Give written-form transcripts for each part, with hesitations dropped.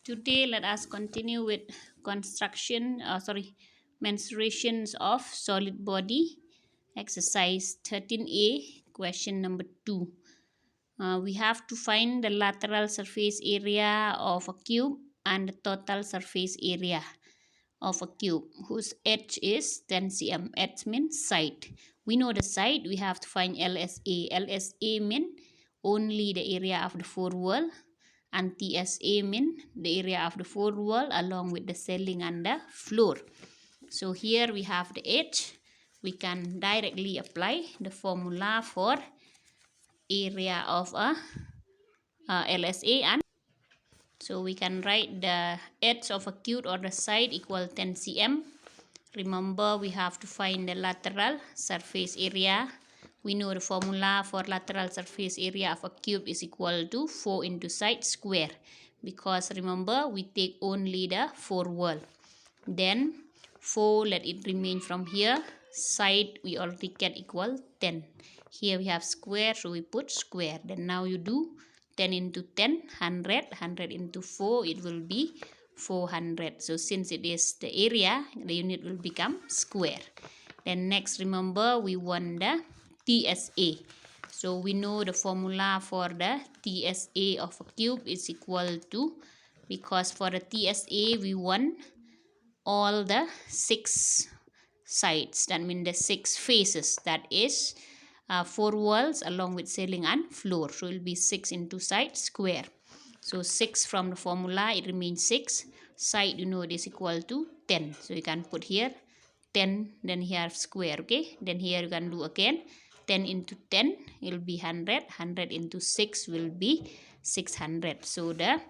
Today, let us continue with mensuration of solid body. Exercise 13A, question number 2. We have to find the lateral surface area of a cube and the total surface area of a cube whose edge is 10 cm. Edge means side. We know the side, we have to find LSA. LSA means only the area of the four wall, and TSA means the area of the four wall along with the ceiling and the floor. So here we have the edge. We can directly apply the formula for area of a LSA, and so we can write the edge of a cube or the side equal 10 cm. Remember, we have to find the lateral surface area. We know the formula for lateral surface area of a cube is equal to 4 into side square, because remember we take only the four wall. Then 4, let it remain from here. Side we already get equal 10. Here we have square, so we put square. Then now you do 10 into 10, 100. 100 into 4, it will be 400. So since it is the area, the unit will become square. Then next, remember we want the TSA. So we know the formula for the TSA of a cube is equal to, because for the TSA we want all the 6 sides, that means the 6 faces, that is 4 walls along with ceiling and floor. So it will be 6 into side square. So 6 from the formula, it remains 6. Side, you know, it is equal to 10. So you can put here 10, then here square, okay? Then here you can do again 10 into 10, it will be 100. 100 into 6 will be 600. So the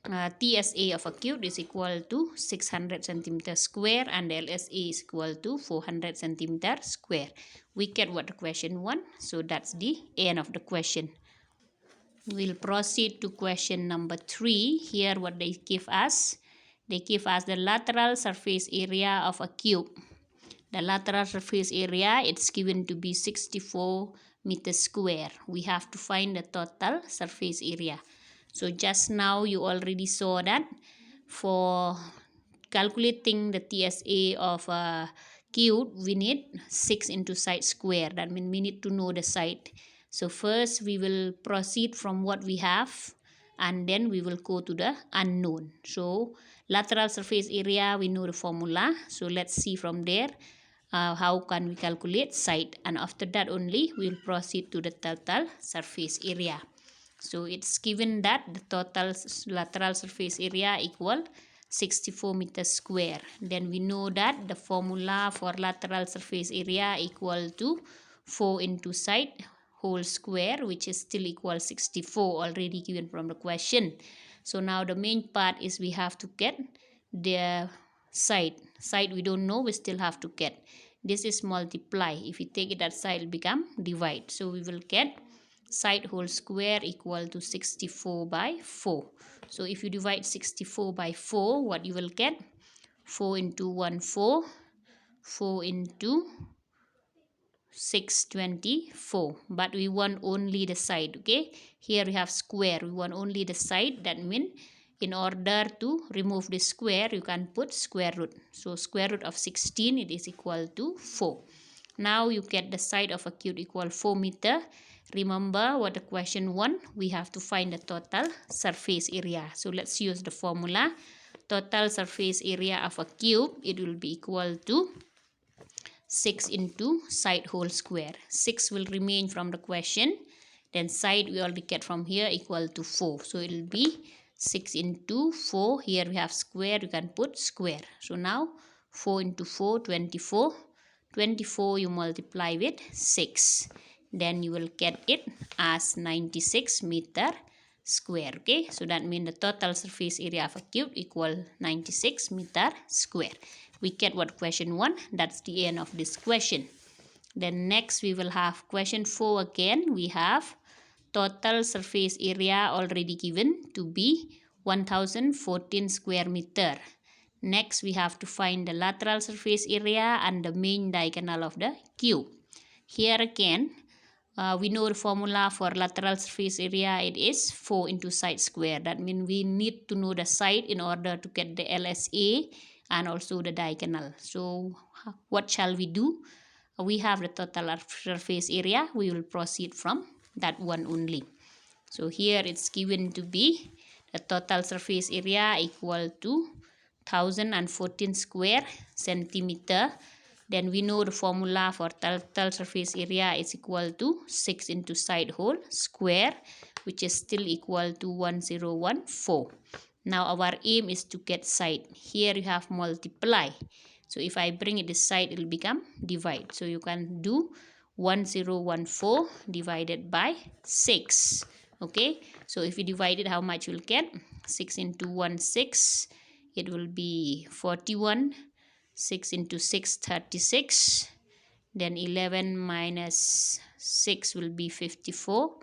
TSA of a cube is equal to 600 centimeter square, and the LSA is equal to 400 centimeter square. We get what the question wants, so that's the end of the question. We'll proceed to question number 3. Here what they give us. They give us the lateral surface area of a cube. The lateral surface area, it's given to be 64 meters square. We have to find the total surface area. So just now you already saw that for calculating the TSA of a cube, we need 6 into side square. That means we need to know the side. So first we will proceed from what we have, and then we will go to the unknown. So lateral surface area, we know the formula. So let's see from there how can we calculate side, and after that only we will proceed to the total surface area. So it's given that the total lateral surface area equal 64 meters square. Then we know that the formula for lateral surface area equal to 4 into side whole square, which is still equal 64, already given from the question. So now the main part is we have to get the side. Side we don't know, we still have to get. This is multiply. If we take it that side, it will become divide. So we will get side whole square equal to 64 by 4. So if you divide 64 by 4, what you will get? 4 into 1, 4. 4 into 6, 24. But we want only the side, okay? Here we have square. We want only the side. That means in order to remove the square, you can put square root. So square root of 16, it is equal to 4. Now you get the side of a cube equal 4 meter. Remember what the question wants. We have to find the total surface area. So let's use the formula. Total surface area of a cube, it will be equal to 6 into side whole square. 6 will remain from the question. Then side we already get from here equal to 4. So it will be 6 into 4. Here we have square. You can put square. So now 4 into 4, 24. 24 you multiply with 6. Then you will get it as 96 meter square. Okay, so that means the total surface area of a cube equal 96 meter square. We get what question 1. That's the end of this question. Then next we will have question 4 again. We have total surface area already given to be 1014 square meter. Next we have to find the lateral surface area and the main diagonal of the cube. Here again, we know the formula for lateral surface area. It is 4 into side square. That means we need to know the side in order to get the LSA and also the diagonal. So what shall we do? We have the total surface area. We will proceed from that one only. So here it's given to be the total surface area equal to 1014 square centimeter. Then we know the formula for total surface area is equal to 6 into side whole square, which is still equal to 1014. Now our aim is to get side. Here you have multiply. So if I bring it this side, it will become divide. So you can do 1014 divided by 6. Okay, so if you divide it, how much you'll get? 6 into 1, 6. It will be 41. 6 into 6, 36. Then 11 minus 6 will be 54.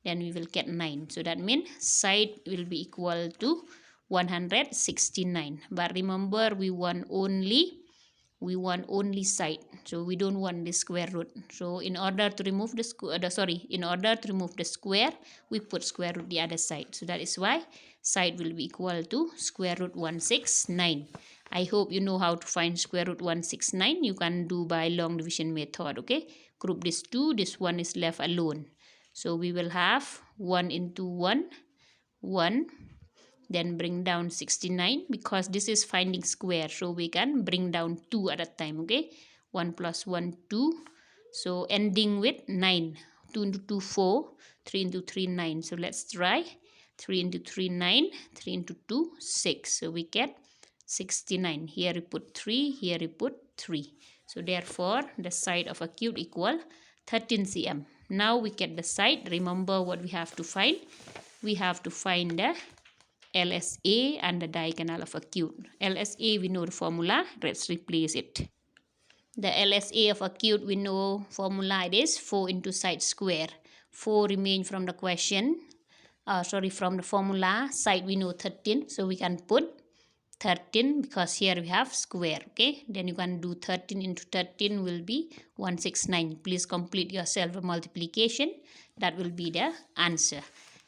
Then we will get 9. So that means side will be equal to 169. But remember, we want only side, so we don't want the square root. So in order to remove the square, we put square root the other side. So that is why side will be equal to square root 169. I hope you know how to find square root 169. You can do by long division method. Okay, group this 2, this 1 is left alone. So we will have 1 into 1, 1. Then bring down 69, because this is finding square, so we can bring down 2 at a time. Okay, 1 plus 1, 2. So ending with 9. 2 into 2, 4. 3 into 3, 9. So let's try. 3 into 3, 9. 3 into 2, 6. So we get 69. Here we put 3. Here we put 3. So therefore the side of a cube equal 13 cm. Now we get the side. Remember what we have to find. We have to find the LSA and the diagonal of a cube. LSA, we know the formula. Let's replace it. The LSA of a cube, we know formula, it is 4 into side square. 4 remain from the question. From the formula. Side we know 13, so we can put 13 because here we have square. Okay, then you can do 13 into 13 will be 169. Please complete yourself a multiplication. That will be the answer.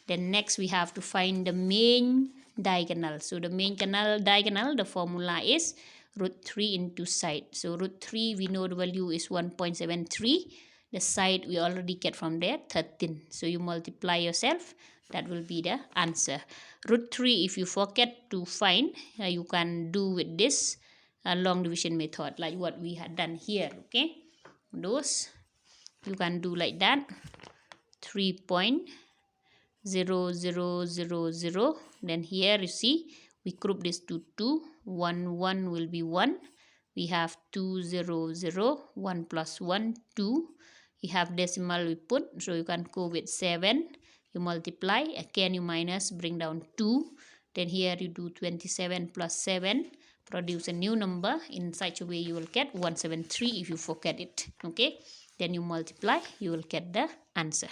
Then next we have to find the main diagonal. So the main diagonal, the formula is root 3 into side. So root 3, we know the value is 1.73. The side we already get from there, 13. So you multiply yourself. That will be the answer. Root 3, if you forget to find, you can do with this long division method, like what we had done here. Okay, those you can do like that. 3.0000. Then here you see we group this to 2. 1 1 will be 1. We have 2 0 0. 1 plus 1 2. We have decimal we put, so you can go with 7. You multiply, again you minus, bring down 2. Then here you do 27 plus 7, produce a new number. In such a way you will get 173 if you forget it. Okay, then you multiply, you will get the answer.